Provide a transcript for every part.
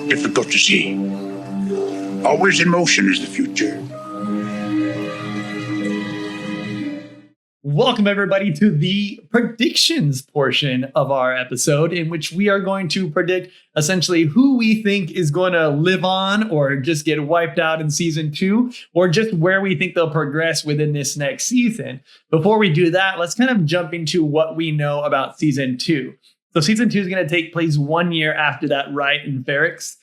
Difficult to see. Always in motion is the future. Welcome, everybody, to the predictions portion of our episode, in which we are going to predict essentially who we think is going to live on or just get wiped out in season 2, or just where we think they'll progress within this next season. Before we do that, let's kind of jump into what we know about season 2. So season 2 is going to take place 1 year after that riot in Ferrix.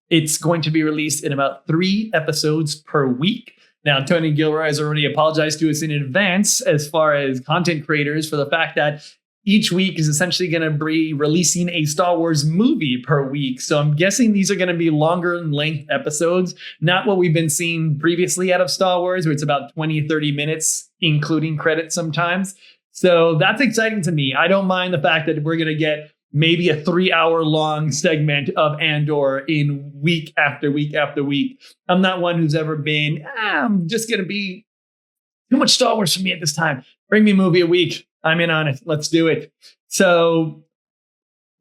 It's going to be released in about 3 episodes per week. Now, Tony Gilroy has already apologized to us in advance as far as content creators for the fact that each week is essentially going to be releasing a Star Wars movie per week. So I'm guessing these are going to be longer in length episodes, not what we've been seeing previously out of Star Wars, where it's about 20, 30 minutes, including credits sometimes. So that's exciting to me. I don't mind the fact that we're going to get maybe a 3-hour-long segment of Andor in week after week after week. I'm not one who's ever been, I'm just going to be too much Star Wars for me at this time. Bring me a movie a week. I'm in on it. Let's do it. So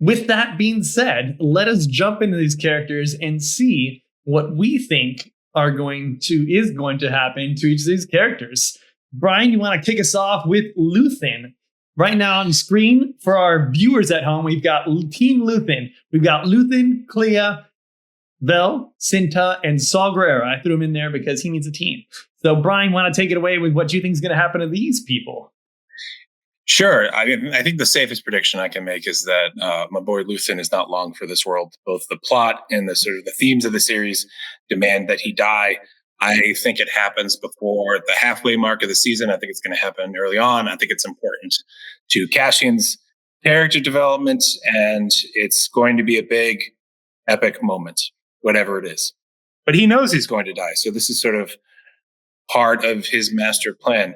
with that being said, let us jump into these characters and see what we think is going to happen to each of these characters. Brian, you want to kick us off with Luthen? Right now on screen, for our viewers at home, we've got Team Luthen. We've got Luthen, Clea, Vel, Cinta, and Saw Gerrera. I threw him in there because he needs a team. So, Brian, want to take it away with what you think is going to happen to these people? Sure. I think the safest prediction I can make is that my boy Luthen is not long for this world. Both the plot and the sort of the themes of the series demand that he die. I think it happens before the halfway mark of the season. I think it's going to happen early on. I think it's important to Cassian's character development, and it's going to be a big, epic moment, whatever it is. But he knows he's going to die, so this is sort of part of his master plan.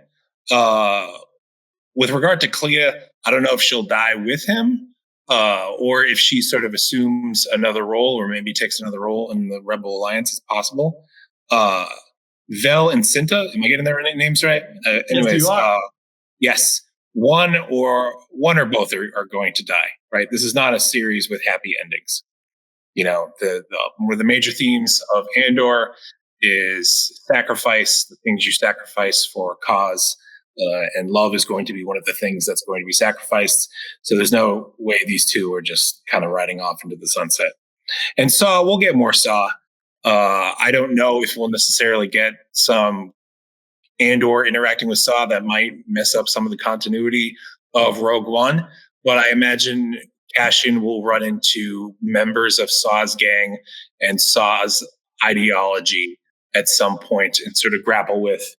With regard to Clea, I don't know if she'll die with him, or if she sort of assumes another role, or maybe takes another role in the Rebel Alliance. It's possible. Vel and Cinta, am I getting their names right? Anyways, yes, one or both are going to die, right? This is not a series with happy endings. You know, one of the major themes of Andor is sacrifice, the things you sacrifice for a cause, and love is going to be one of the things that's going to be sacrificed. So there's no way these two are just kind of riding off into the sunset. And Saw, we'll get more Saw. I don't know if we'll necessarily get some Andor interacting with Saw that might mess up some of the continuity of Rogue One, but I imagine Cassian will run into members of Saw's gang and Saw's ideology at some point and sort of grapple with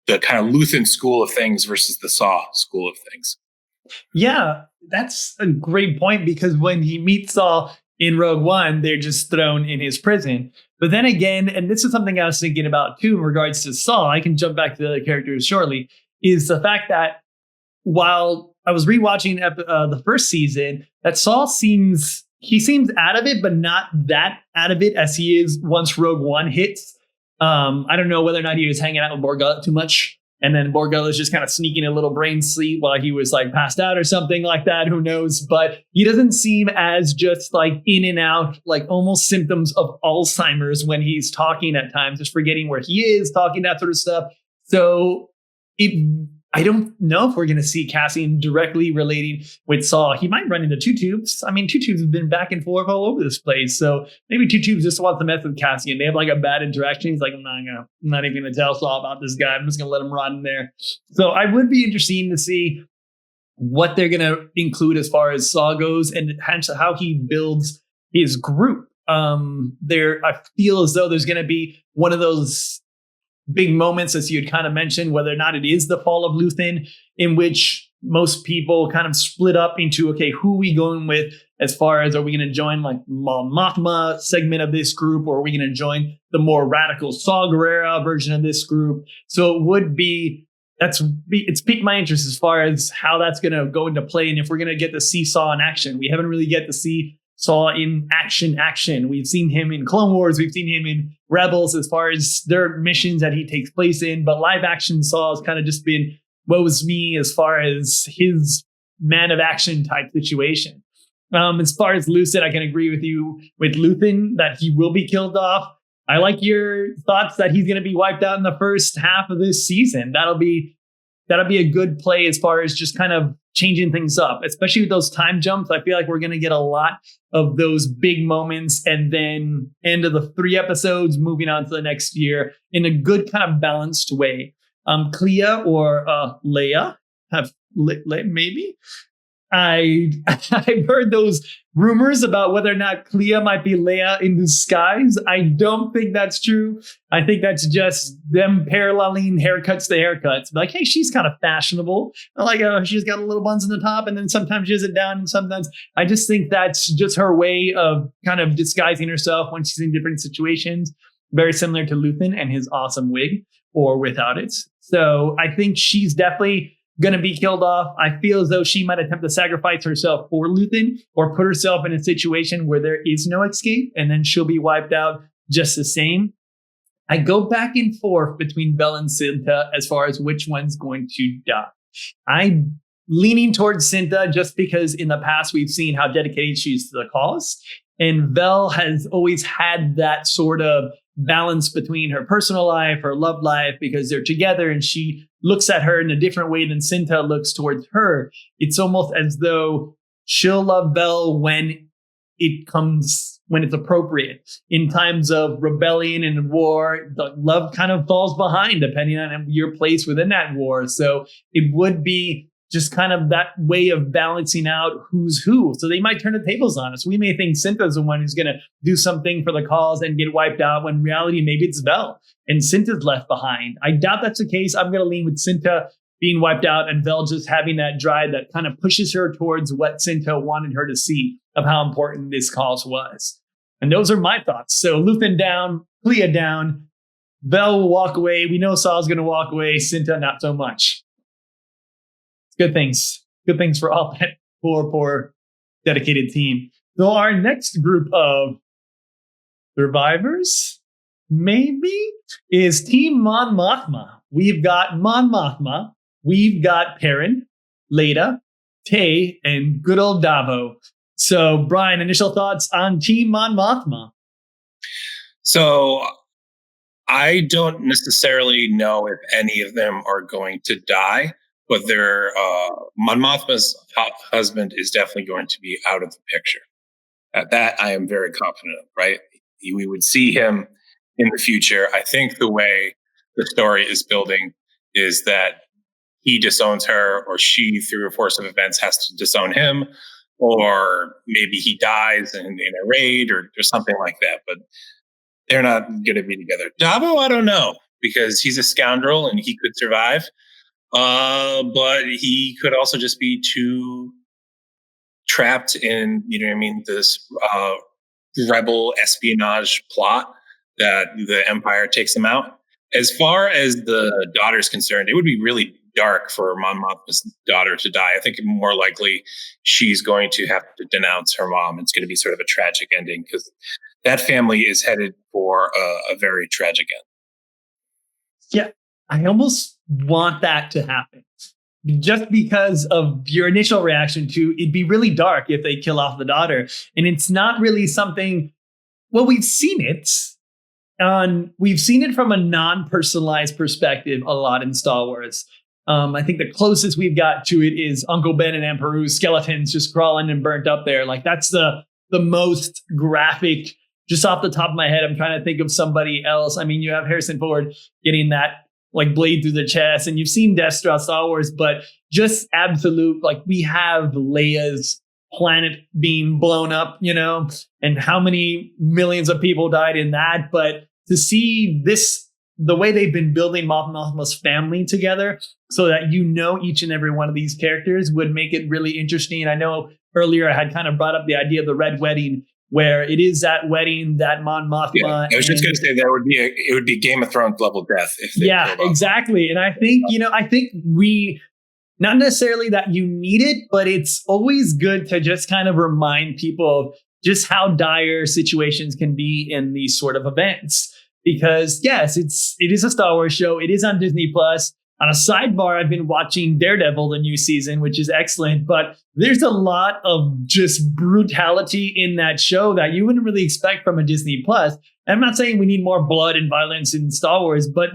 the kind of Luthen school of things versus the Saw school of things. Yeah, that's a great point, because when he meets Saw in Rogue One, they're just thrown in his prison. But then again, and this is something I was thinking about too in regards to Saw, I can jump back to the other characters shortly, is the fact that while I was rewatching the first season, that Saw seems out of it, but not that out of it as he is once Rogue One hits. I don't know whether or not he was hanging out with Borgullet too much, and then Borgullet is just kind of sneaking a little brain sleep while he was like passed out or something like that. Who knows? But he doesn't seem as just like in and out, like almost symptoms of Alzheimer's when he's talking at times, just forgetting where he is, talking, that sort of stuff. So I don't know if we're going to see Cassian directly relating with Saw. He might run into Two Tubes. I mean, Two Tubes have been back and forth all over this place. So maybe Two Tubes just wants to mess with Cassian. They have like a bad interaction. He's like, I'm not even going to tell Saw about this guy. I'm just going to let him rot in there. So I would be interested to see what they're going to include as far as Saw goes and how he builds his group. I feel as though there's going to be one of those big moments, as you had kind of mentioned, whether or not it is the fall of Luthen, in which most people kind of split up into, okay, who are we going with as far as, are we going to join like Mothma segment of this group, or are we going to join the more radical Saw Gerrera version of this group? So it would be, it's piqued my interest as far as how that's going to go into play, and if we're going to get to see Saw in action. We haven't really get to see Saw in action. We've seen him in Clone Wars. We've seen him in Rebels as far as their missions that he takes place in. But live action Saw has kind of just been woe is me as far as his man of action type situation. As far as Lucid, I can agree with you with Luthen that he will be killed off. I like your thoughts that he's going to be wiped out in the first half of this season. That'll be a good play as far as just kind of changing things up, especially with those time jumps. I feel like we're going to get a lot of those big moments and then end of the 3 episodes, moving on to the next year in a good kind of balanced way. Clea or Leia have maybe. I've heard those rumors about whether or not Clea might be Leia in disguise. I don't think that's true. I think that's just them paralleling haircuts to haircuts. Like, hey, she's kind of fashionable. Like, she's got a little buns in the top, and then sometimes she has it down, and sometimes I just think that's just her way of kind of disguising herself when she's in different situations. Very similar to Luthen and his awesome wig, or without it. So I think she's definitely going to be killed off. I feel as though she might attempt to sacrifice herself for Luthen or put herself in a situation where there is no escape, and then she'll be wiped out just the same. I go back and forth between Vel and Cinta as far as which one's going to die. I'm leaning towards Cinta just because in the past we've seen how dedicated she is to the cause, and Vel has always had that sort of balance between her personal life, her love life, because they're together and she looks at her in a different way than Cinta looks towards her. It's almost as though she'll love Vel when it's appropriate. In times of rebellion and war, the love kind of falls behind depending on your place within that war. So it would be just kind of that way of balancing out who's who. So they might turn the tables on us. We may think Cinta's the one who's going to do something for the cause and get wiped out, when in reality, maybe it's Vel and Cinta's left behind. I doubt that's the case. I'm going to lean with Cinta being wiped out and Vel just having that drive that kind of pushes her towards what Cinta wanted her to see of how important this cause was. And those are my thoughts. So Luthen down, Clea down, Vel will walk away. We know Saul's going to walk away. Cinta, not so much. Good things for all that poor dedicated team. So our next group of survivors, maybe, is Team Mon Mothma. We've got Mon Mothma, we've got Perrin, Leda, Tay, and good old Davo. So, Brian, initial thoughts on Team Mon Mothma? So, I don't necessarily know if any of them are going to die. But Mon Mothma's husband is definitely going to be out of the picture. That I am very confident of, right? We would see him in the future. I think the way the story is building is that he disowns her, or she, through a force of events, has to disown him, or maybe he dies in a raid or something like that. But they're not going to be together. Davo, I don't know, because he's a scoundrel and he could survive. But he could also just be too trapped in, this rebel espionage plot that the Empire takes him out. As far as the daughter's concerned, it would be really dark for Mon Mothma's daughter to die. I think more likely she's going to have to denounce her mom. It's going to be sort of a tragic ending, because that family is headed for a very tragic end. Yeah, I almost want that to happen, just because of your initial reaction to it'd be really dark if they kill off the daughter. And it's not really something, well, we've seen it from a non-personalized perspective a lot in Star Wars. I think the closest we've got to it is Uncle Ben and Aunt Peru's skeletons just crawling and burnt up there. Like, that's the most graphic. Just off the top of my head, I'm trying to think of somebody else. I mean, you have Harrison Ford getting that like blade through the chest, and you've seen deaths throughout Star Wars, but just absolute, like, we have Leia's planet being blown up, and how many millions of people died in that. But to see this, the way they've been building Mon Mothma's family together so that each and every one of these characters would make it really interesting. I know earlier I had kind of brought up the idea of the Red Wedding, where it is that wedding that Mon Mothma. Yeah, I was just going to say it would be Game of Thrones level death. Exactly. And I think, we, not necessarily that you need it, but it's always good to just kind of remind people of just how dire situations can be in these sort of events. Because yes, it is a Star Wars show. It is on Disney Plus. On a sidebar, I've been watching Daredevil, the new season, which is excellent, but there's a lot of just brutality in that show that you wouldn't really expect from a Disney Plus. And I'm not saying we need more blood and violence in Star Wars, but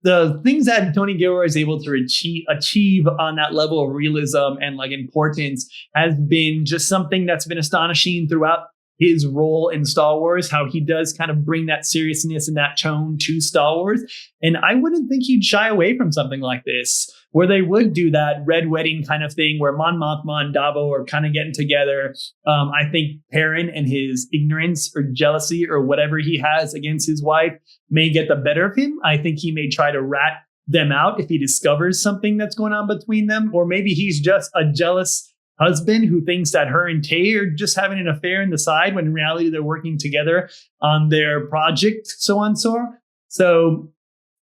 the things that Tony Gilroy is able to achieve on that level of realism and like importance has been just something that's been astonishing throughout his role in Star Wars, how he does kind of bring that seriousness and that tone to Star Wars. And I wouldn't think he'd shy away from something like this, where they would do that red wedding kind of thing where Mon Mothma and Davo are kind of getting together. I think Perrin and his ignorance or jealousy or whatever he has against his wife may get the better of him. I think he may try to rat them out if he discovers something that's going on between them, or maybe he's just a jealous husband who thinks that her and Tay are just having an affair in the side when in reality they're working together on their project, so on so on. So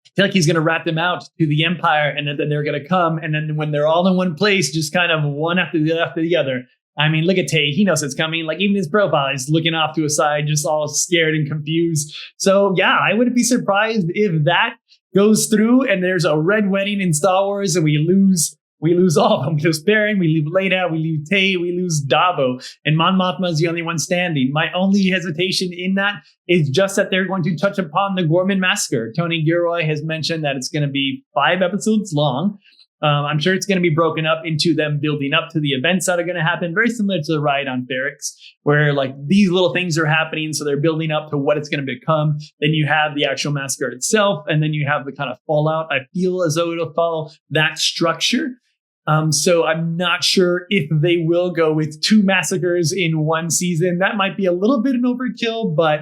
I feel like he's going to rat them out to the Empire, and then they're going to come, and then when they're all in one place, just kind of one after the other. I mean, look at Tay. He knows it's coming. Like even his profile is looking off to a side, just all scared and confused. So yeah, I wouldn't be surprised if that goes through and there's a red wedding in Star Wars and we lose all of them. We lose Perrin, we leave Leda, we lose Tay, we lose Davo, and Mon Mothma is the only one standing. My only hesitation in that is just that they're going to touch upon the Gorman Massacre. Tony Gilroy has mentioned that it's going to be 5 episodes long. I'm sure it's going to be broken up into them building up to the events that are going to happen, very similar to the ride on Ferrix, where like these little things are happening. So they're building up to what it's going to become. Then you have the actual massacre itself, and then you have the kind of fallout. I feel as though it'll follow that structure. So I'm not sure if they will go with 2 massacres in one season. That might be a little bit an overkill, but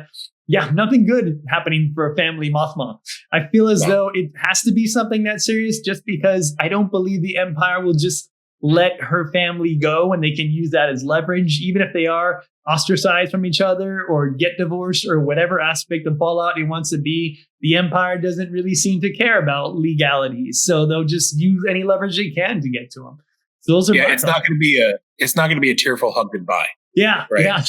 yeah, nothing good happening for family Mothma. I feel as though it has to be something that serious, just because I don't believe the Empire will just let her family go and they can use that as leverage, even if they are ostracized from each other or get divorced or whatever aspect of fallout it wants to be. The Empire doesn't really seem to care about legalities, so they'll just use any leverage they can to get to them. So those are it's not going to be a tearful hug goodbye. Yeah, right. Yeah.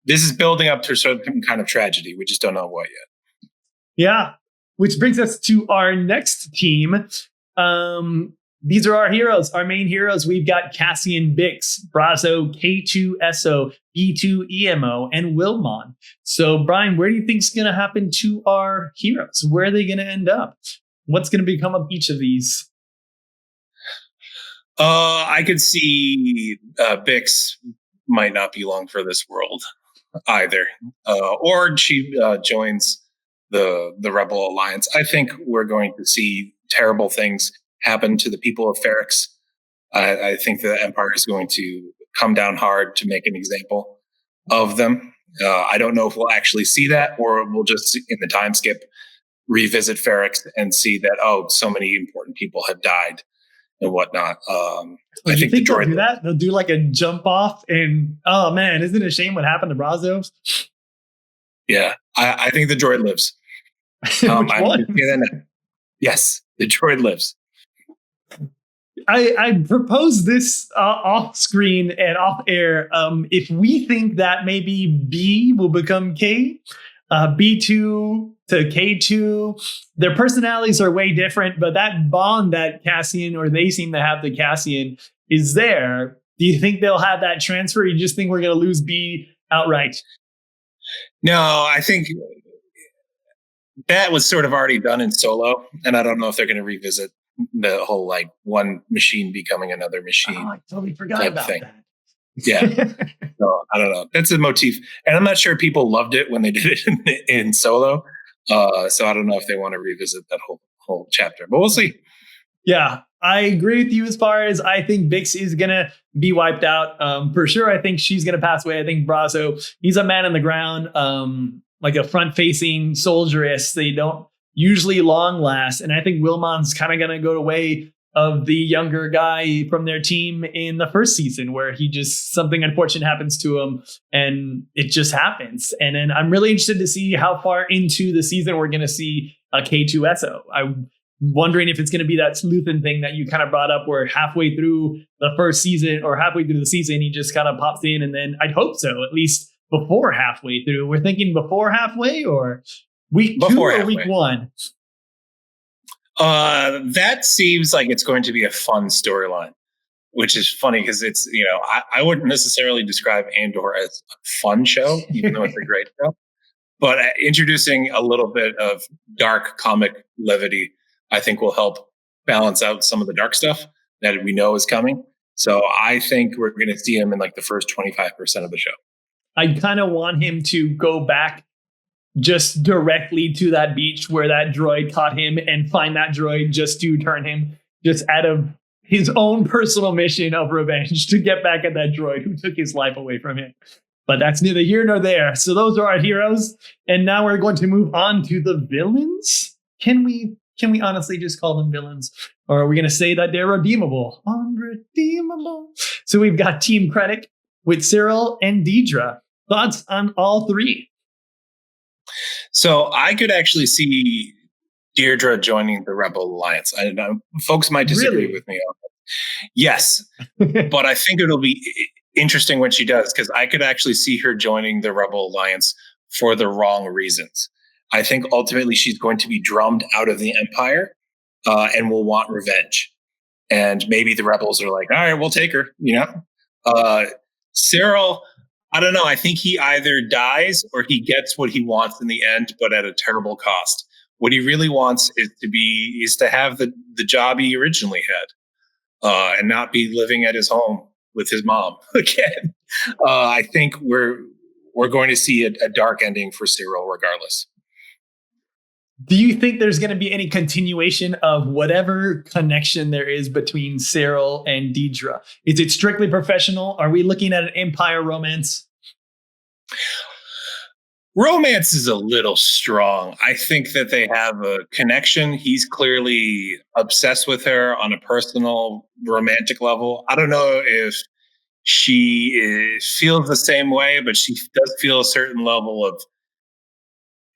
This is building up to some kind of tragedy. We just don't know what yet. Yeah, which brings us to our next team. These are our heroes, our main heroes. We've got Cassian Bix, Brazo, K2SO, B2EMO, and Wilmon. So, Brian, where do you think is going to happen to our heroes? Where are they going to end up? What's going to become of each of these? I could see Bix might not be long for this world either, or she joins the Rebel Alliance. I think we're going to see terrible things happen to the people of Ferrix. I think the Empire is going to come down hard to make an example of them. I don't know if we'll actually see that, or we'll just in the time skip revisit Ferrix and see that so many important people have died and whatnot. I think the droid they'll do that. They'll do like a jump off, and oh man, isn't it a shame what happened to Brazos? Yeah, I think the droid lives. Yes, the droid lives. I propose this off screen and off air. If we think that maybe B will become K, B2 to K2, their personalities are way different, but that bond that Cassian, or they seem to have the Cassian, is there. Do you think they'll have that transfer? Or you just think we're going to lose B outright? No, I think that was sort of already done in Solo, and I don't know if they're going to revisit the whole like one machine becoming another machine. Oh, I totally forgot about that. Yeah. So I don't know. That's a motif. And I'm not sure people loved it when they did it in Solo. So I don't know if they want to revisit that whole chapter, but we'll see. Yeah, I agree with you as far as I think Bix is going to be wiped out. For sure, I think she's going to pass away. I think Brazo, he's a man on the ground, like a front-facing soldieress. They don't usually long last. And I think Wilmon's kind of going to go away of the younger guy from their team in the first season, where he just, something unfortunate happens to him and it just happens. And then I'm really interested to see how far into the season we're going to see a K2SO. I'm wondering if it's going to be that sleuthin thing that you kind of brought up, where halfway through the first season or halfway through the season, he just kind of pops in, and then I'd hope so, at least before halfway through. We're thinking before halfway, or week 2 or week 1? That seems like it's going to be a fun storyline, which is funny because it's, I wouldn't necessarily describe Andor as a fun show, even though it's a great show. But introducing a little bit of dark comic levity, I think will help balance out some of the dark stuff that we know is coming. So I think we're going to see him in like the first 25% of the show. I kind of want him to go back just directly to that beach where that droid caught him and find that droid just to turn him just out of his own personal mission of revenge to get back at that droid who took his life away from him. But that's neither here nor there. So those are our heroes. And now we're going to move on to the villains. Can we honestly just call them villains? Or are we going to say that they're redeemable? Unredeemable. So we've got Team Krennic with Cyril and Deidre. Thoughts on all three? So I could actually see Deirdre joining the Rebel Alliance. I know folks might disagree with me on that. Yes, but I think it'll be interesting when she does, because I could actually see her joining the Rebel Alliance for the wrong reasons. I think ultimately she's going to be drummed out of the Empire and will want revenge. And maybe the rebels are like, all right, we'll take her, Cyril, I don't know. I think he either dies or he gets what he wants in the end, but at a terrible cost. What he really wants is to have the job he originally had and not be living at his home with his mom again. I think we're going to see a dark ending for Cyril regardless. Do you think there's going to be any continuation of whatever connection there is between Cyril and Deidre? Is it strictly professional? Are we looking at an Empire romance? Romance is a little strong. I think that they have a connection. He's clearly obsessed with her on a personal, romantic level. I don't know if she feels the same way, but she does feel a certain level of,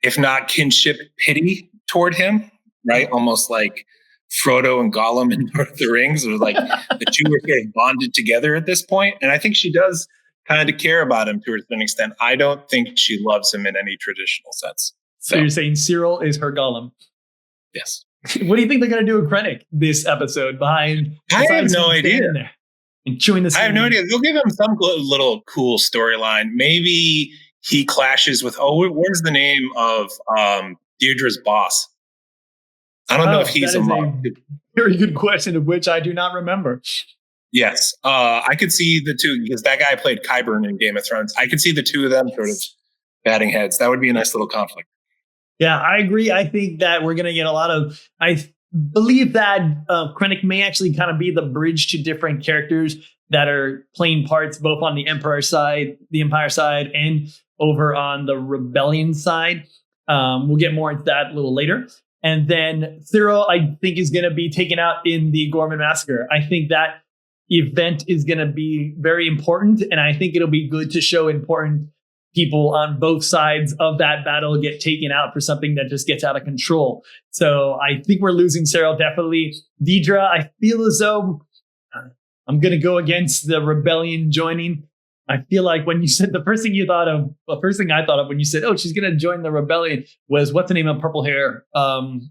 if not kinship, pity toward him, right? Almost like Frodo and Gollum in Lord of the Rings. It was like the two were sort of bonded together at this point. And I think she does kind of care about him to a certain extent. I don't think she loves him in any traditional sense. So you're saying Cyril is her Gollum? Yes. What do you think they're going to do with Krennic this episode? I have no idea. There and chewing this. I have no idea. They'll give him some little cool storyline. Maybe he clashes with, what is the name of Deirdre's boss? I don't know if he's a monk. Very good question, of which I do not remember. Yes. I could see the two, because that guy played Qyburn in Game of Thrones. I could see the two of them sort of batting heads. That would be a nice little conflict. Yeah, I agree. I think that we're going to get a lot of, I believe that Krennic may actually kind of be the bridge to different characters that are playing parts both on the Empire side, and over on the Rebellion side. We'll get more into that a little later. And then Cyril, I think, is going to be taken out in the Gorman Massacre. I think that event is going to be very important, and I think it'll be good to show important people on both sides of that battle get taken out for something that just gets out of control. So I think we're losing Cyril, definitely. Deidre, I feel as though I'm going to go against the rebellion joining. I feel like when you said the first thing I thought of when you said, she's going to join the rebellion was, what's the name of purple hair from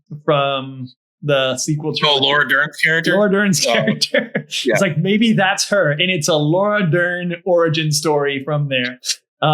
the sequel trilogy? Laura Dern's character? Laura Dern's character. Yeah. It's like, maybe that's her. And it's a Laura Dern origin story from there.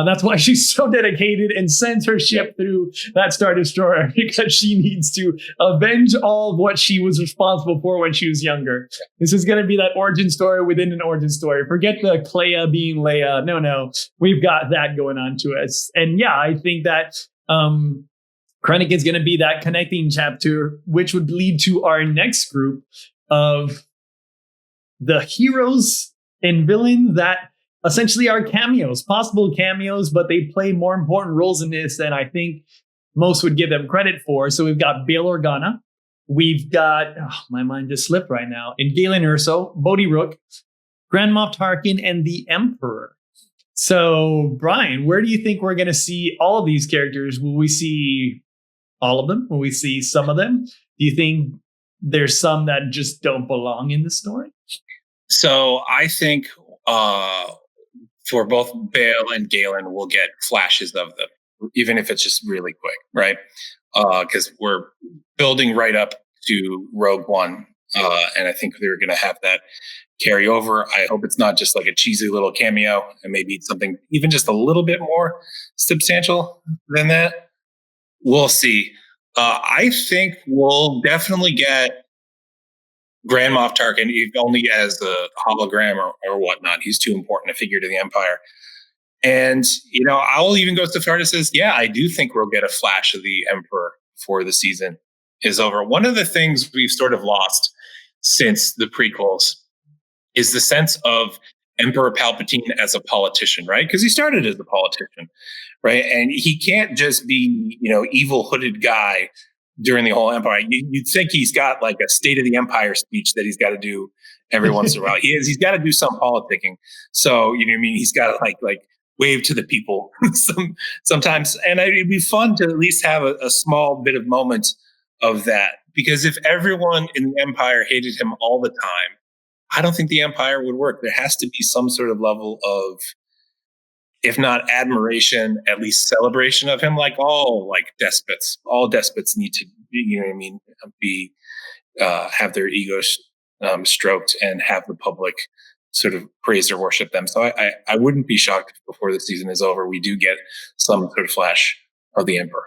That's why she's so dedicated and sends her ship through that Star Destroyer, because she needs to avenge all of what she was responsible for when she was younger. This is going to be that origin story within an origin story. Forget the Clea being Leia. No, we've got that going on to us. And yeah, I think that Krennic is going to be that connecting chapter, which would lead to our next group of the heroes and villains that essentially are cameos, possible cameos, but they play more important roles in this than I think most would give them credit for. So we've got Bail Organa. We've got, my mind just slipped right now, and Galen Erso, Bodhi Rook, Grand Moff Tarkin, and the Emperor. So, Brian, where do you think we're going to see all of these characters? Will we see all of them? Will we see some of them? Do you think there's some that just don't belong in the story? So I think for both Bail and Galen, we'll get flashes of them, even if it's just really quick, right? Because we're building right up to Rogue One. And I think they're going to have that carry over. I hope it's not just like a cheesy little cameo, and maybe it's something even just a little bit more substantial than that. We'll see. I think we'll definitely get Grand Moff Tarkin, if only as a hologram or whatnot. He's too important a figure to the Empire. And, I'll even go so far to say, yeah, I do think we'll get a flash of the Emperor before the season is over. One of the things we've sort of lost since the prequels is the sense of Emperor Palpatine as a politician, right? Because he started as a politician, right? And he can't just be, evil hooded guy during the whole Empire. You'd think he's got like a State of the Empire speech that he's got to do every once in a while. He's got to do some politicking. So, he's got to like wave to the people sometimes. And it'd be fun to at least have a small bit of moment of that. Because if everyone in the Empire hated him all the time, I don't think the Empire would work. There has to be some sort of level of, if not admiration, at least celebration of him, like all despots. All despots need to be, have their egos stroked and have the public sort of praise or worship them. So I wouldn't be shocked if before the season is over, we do get some sort of flash of the Emperor.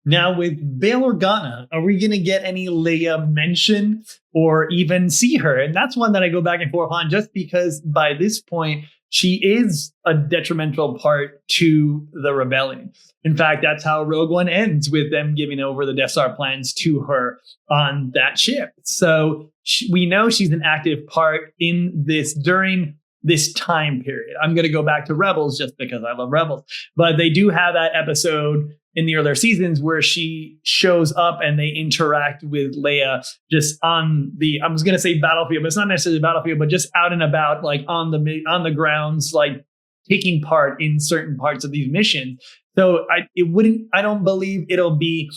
Now, with Bail Organa, are we going to get any Leia mention or even see her? And that's one that I go back and forth on, just because by this point, she is a detrimental part to the rebellion. In fact, that's how Rogue One ends, with them giving over the Death Star plans to her on that ship. So we know she's an active part in this during this time period. I'm going to go back to Rebels just because I love Rebels. But they do have that episode in the earlier seasons where she shows up and they interact with Leia just on the, I was going to say battlefield, but it's not necessarily battlefield, but just out and about, like on the grounds, like taking part in certain parts of these missions. So I don't believe it'd be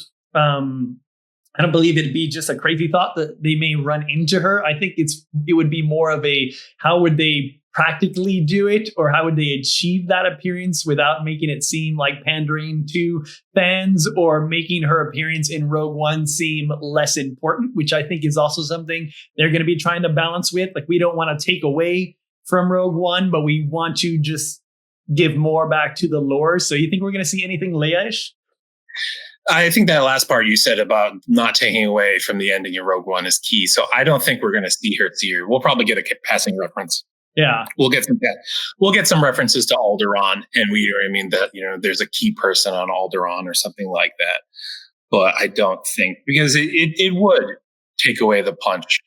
just a crazy thought that they may run into her. I think it would be more of a, how would they practically do it, or how would they achieve that appearance without making it seem like pandering to fans, or making her appearance in Rogue One seem less important, which I think is also something they're going to be trying to balance with. Like, we don't want to take away from Rogue One, but we want to just give more back to the lore. So you think we're going to see anything Leia-ish? I think that last part you said about not taking away from the ending in Rogue One is key. So I don't think we're going to see her here. We'll probably get a passing reference. Yeah, we'll get some references to Alderaan, and there's a key person on Alderaan or something like that. But I don't think, because it would take away the punch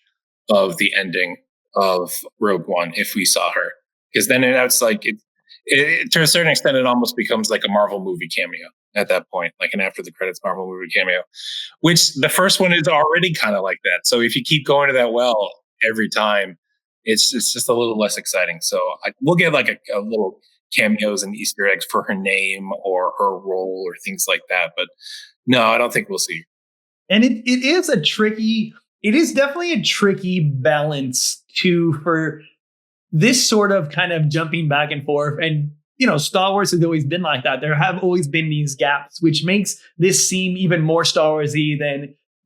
of the ending of Rogue One if we saw her, because then it's like it to a certain extent it almost becomes like a Marvel movie cameo at that point, like an after the credits Marvel movie cameo, which the first one is already kind of like that. So if you keep going to that well every time, it's just a little less exciting. So we'll get like a little cameos and Easter eggs for her name or her role or things like that. But no, I don't think we'll see. And it is definitely a tricky balance for this sort of kind of jumping back and forth. And, Star Wars has always been like that. There have always been these gaps, which makes this seem even more Star Wars-y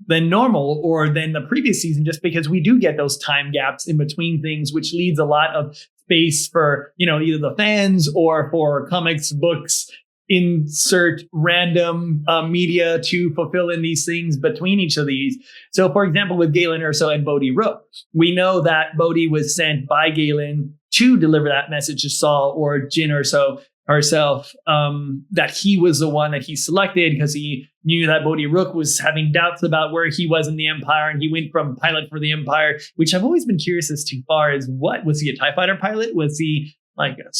than normal or than the previous season, just because we do get those time gaps in between things, which leaves a lot of space for, either the fans or for comics, books, insert random media to fulfill in these things between each of these. So, for example, with Galen Erso and Bodhi Rook, we know that Bodhi was sent by Galen to deliver that message to Saul or Jyn Erso herself, that he was the one that he selected because he knew that Bodhi Rook was having doubts about where he was in the Empire, and he went from pilot for the Empire, which I've always been curious as to far as what was he, a TIE fighter pilot? Was he like a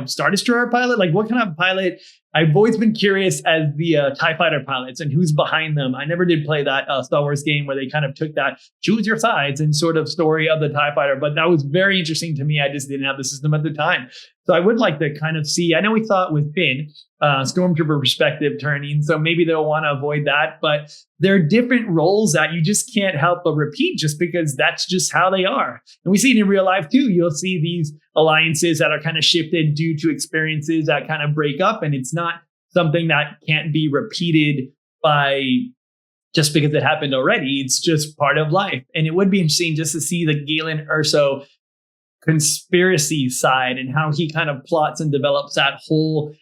Star Destroyer pilot? Like, what kind of pilot? I've always been curious as the TIE fighter pilots and who's behind them. I never did play that Star Wars game where they kind of took that choose your sides and sort of story of the TIE fighter, but that was very interesting to me. I just didn't have the system at the time. So I would like to kind of see, I know we thought with Finn, Stormtrooper perspective turning, so maybe they'll want to avoid that, but there are different roles that you just can't help but repeat just because that's just how they are. And we see it in real life too. You'll see these alliances that are kind of shifted due to experiences that kind of break up, and it's not something that can't be repeated by just because it happened already. It's just part of life. And it would be interesting just to see the Galen Erso conspiracy side and how he kind of plots and develops that whole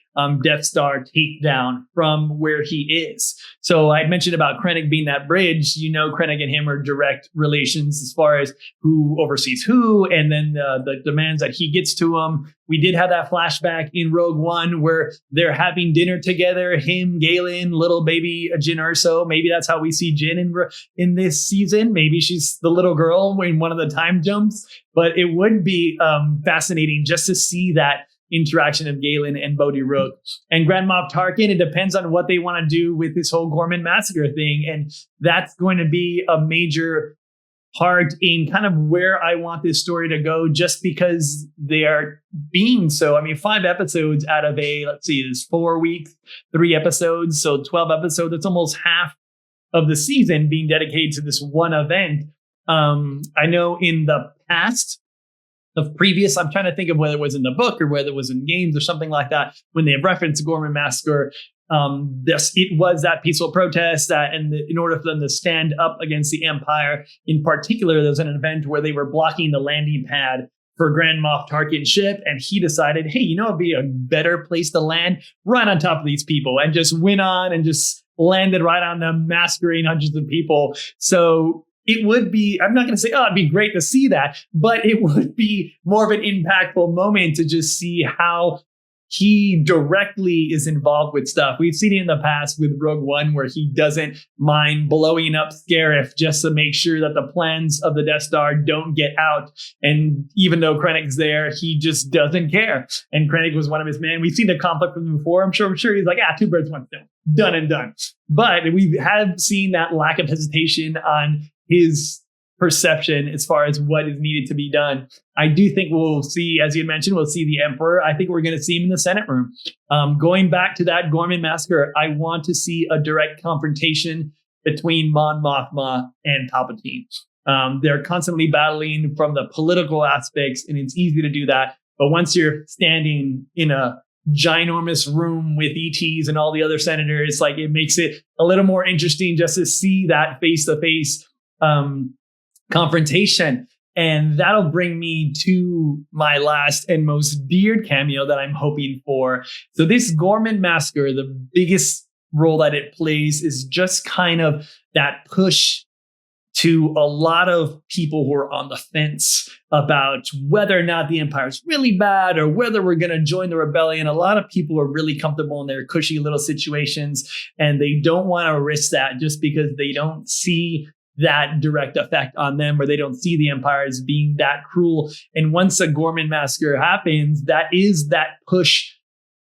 Death Star takedown from where he is. So I mentioned about Krennic being that bridge. Krennic and him are direct relations as far as who oversees who, and then the demands that he gets to him. We did have that flashback in Rogue One where they're having dinner together, him, Galen, little baby Jyn Erso. Maybe that's how we see Jyn in this season. Maybe she's the little girl in one of the time jumps. But it would be fascinating just to see that interaction of Galen and Bodhi Rook. And Grand Moff Tarkin, it depends on what they want to do with this whole Gorman massacre thing. And that's going to be a major part in kind of where I want this story to go, just because they are being so, 5 episodes out of there's 4 weeks, 3 episodes. So 12 episodes, that's almost half of the season being dedicated to this one event. I know in the past, of previous, I'm trying to think of whether it was in the book or whether it was in games or something like that, when they have referenced Gorman Massacre, it was that peaceful protest in order for them to stand up against the Empire. In particular, there was an event where they were blocking the landing pad for Grand Moff Tarkin's ship, and he decided, hey, it'd be a better place to land right on top of these people, and just went on and just landed right on them, massacring hundreds of people. So it would be, I'm not going to say, it'd be great to see that, but it would be more of an impactful moment to just see how he directly is involved with stuff. We've seen it in the past with Rogue One, where he doesn't mind blowing up Scarif just to make sure that the plans of the Death Star don't get out. And even though Krennic's there, he just doesn't care. And Krennic was one of his men. We've seen the conflict with him before. I'm sure he's like, 2 birds, 1 stone. Done and done. But we have seen that lack of hesitation on his perception as far as what is needed to be done. I do think we'll see, as you mentioned, we'll see the Emperor. I think we're going to see him in the Senate room. Going back to that Gorman massacre, I want to see a direct confrontation between Mon Mothma and Palpatine. They're constantly battling from the political aspects, and it's easy to do that. But once you're standing in a ginormous room with ETs and all the other senators, it makes it a little more interesting just to see that face-to-face confrontation. And that'll bring me to my last and most dear cameo that I'm hoping for. So this Gorman massacre, the biggest role that it plays is just kind of that push to a lot of people who are on the fence about whether or not the Empire is really bad or whether we're going to join the rebellion. A lot of people are really comfortable in their cushy little situations, and they don't want to risk that just because they don't see that direct effect on them, or they don't see the Empire as being that cruel. And once a Gorman massacre happens, that is that push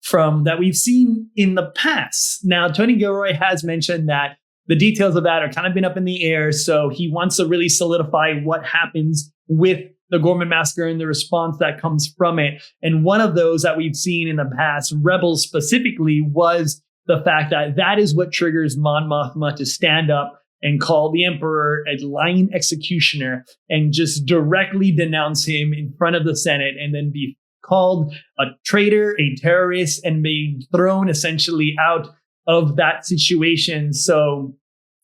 from that we've seen in the past. Now, Tony Gilroy has mentioned that the details of that are kind of been up in the air. So he wants to really solidify what happens with the Gorman massacre and the response that comes from it. And one of those that we've seen in the past, Rebels specifically, was the fact that that is what triggers Mon Mothma to stand up and call the Emperor a lying executioner and just directly denounce him in front of the Senate, and then be called a traitor, a terrorist, and be thrown essentially out of that situation. So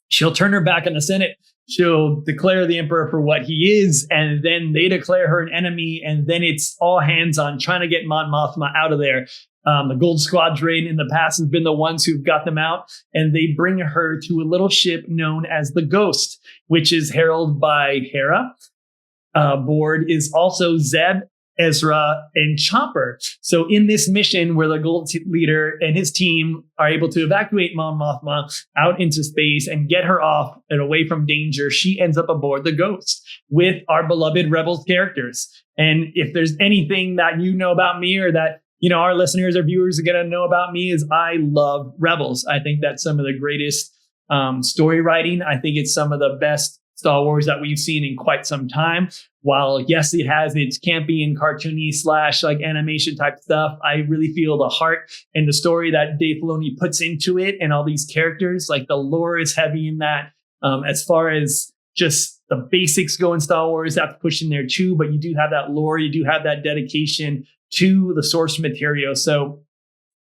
she'll turn her back on the Senate. She'll declare the Emperor for what he is, and then they declare her an enemy, and then it's all hands on trying to get Mon Mothma out of there. The Gold Squadron in the past has been the ones who've got them out, and they bring her to a little ship known as the Ghost, which is heralded by Hera. Aboard is also Zeb, Ezra, and Chopper. So in this mission where the Gold leader and his team are able to evacuate Mon Mothma out into space and get her off and away from danger, she ends up aboard the Ghost with our beloved Rebels characters. And if there's anything that you know about me, or that our listeners or viewers are going to know about me, is I love Rebels. I think that's some of the greatest story writing. I think it's some of the best Star Wars that we've seen in quite some time. While, yes, it has its campy and cartoony / animation type stuff, I really feel the heart and the story that Dave Filoni puts into it, and all these characters, the lore is heavy in that. As far as just the basics go in Star Wars, that's pushed in there too, but you do have that lore, you do have that dedication to the source material. So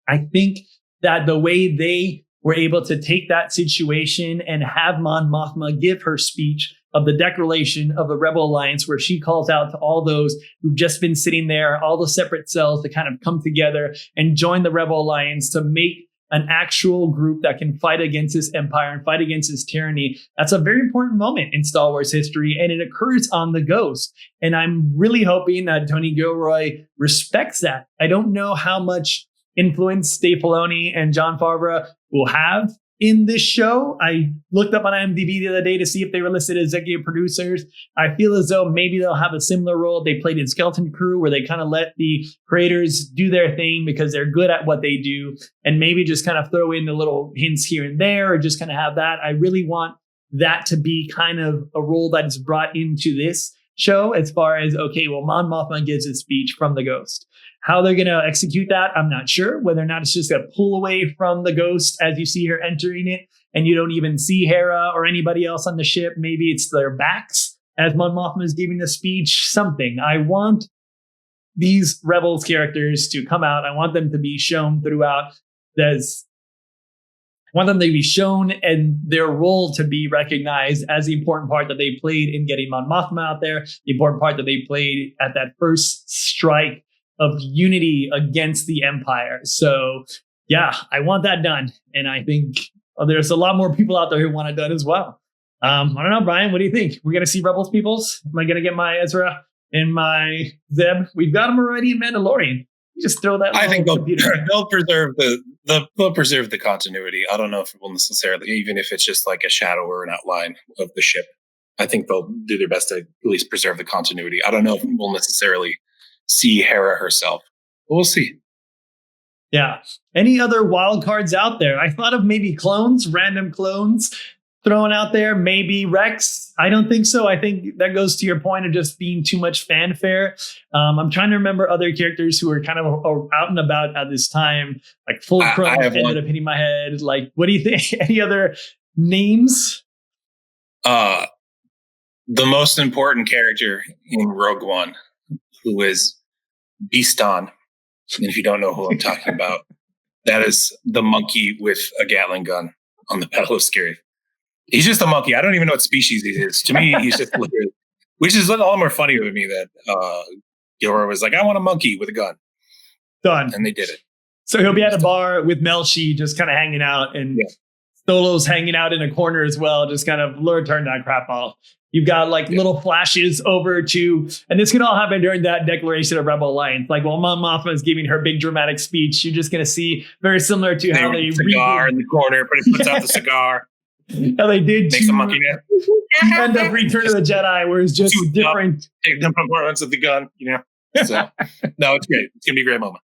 I think that the way they were able to take that situation and have Mon Mothma give her speech of the declaration of the Rebel Alliance, where she calls out to all those who've just been sitting there, all the separate cells, to kind of come together and join the Rebel Alliance to make an actual group that can fight against this empire and fight against this tyranny. That's a very important moment in Star Wars history, and it occurs on the Ghost. And I'm really hoping that Tony Gilroy respects that. I don't know how much influence Dave Filoni and Jon Favreau will have in this show. I looked up on IMDb the other day to see if they were listed as executive producers. I feel as though maybe they'll have a similar role they played in Skeleton Crew, where they kind of let the creators do their thing because they're good at what they do, and maybe just kind of throw in the little hints here and there, or just kind of have that. I really want that to be kind of a role that is brought into this show, as far as, okay, well, Mon Mothma gives a speech from the Ghost. How they're going to execute that, I'm not sure. Whether or not it's just going to pull away from the Ghost as you see her entering it, and you don't even see Hera or anybody else on the ship. Maybe it's their backs as Mon Mothma is giving the speech. Something. I want these Rebels characters to come out. I want them to be shown throughout. I want them to be shown and their role to be recognized as the important part that they played in getting Mon Mothma out there, the important part that they played at that first strike of unity against the Empire. So yeah, I want that done. And I think there's a lot more people out there who want it done as well. I don't know, Brian, what do you think? We're going to see Rebels peoples? Am I going to get my Ezra and my Zeb? We've got them already in Mandalorian. You just throw that. I think they'll preserve they'll preserve the continuity. I don't know if it will necessarily, even if it's just like a shadow or an outline of the ship. I think they'll do their best to at least preserve the continuity. I don't know if we'll necessarily see Hera herself. We'll see. Yeah. Any other wild cards out there? I thought of maybe clones, random clones thrown out there. Maybe Rex. I don't think so. I think that goes to your point of just being too much fanfare. I'm trying to remember other characters who were kind of out and about at this time. Like Fulcrum ended up hitting my head. Like, what do you think? Any other names? The most important character in Rogue One, who is Beaston. And if you don't know who I'm talking about, that is the monkey with a Gatling gun on the Battle of Scarif. He's just a monkey. I don't even know what species he is. To me, he's just literally, which is a lot more funny to me that Gilroy was like, I want a monkey with a gun. Done. And they did it. So he'll be at a bar with Melshi just kind of hanging out, and Solo's hanging out in a corner as well, just kind of turn that crap off. You've got like little flashes over to, and this can all happen during that declaration of Rebel Alliance. Like while Mon Mothma is giving her big dramatic speech, you're just going to see very similar to how they cigar in the corner, but he puts out the cigar. How they did makes a monkey end up Return of the Jedi, where it's just different. Take the performance of the gun, you know. So no, it's great. It's gonna be a great moment.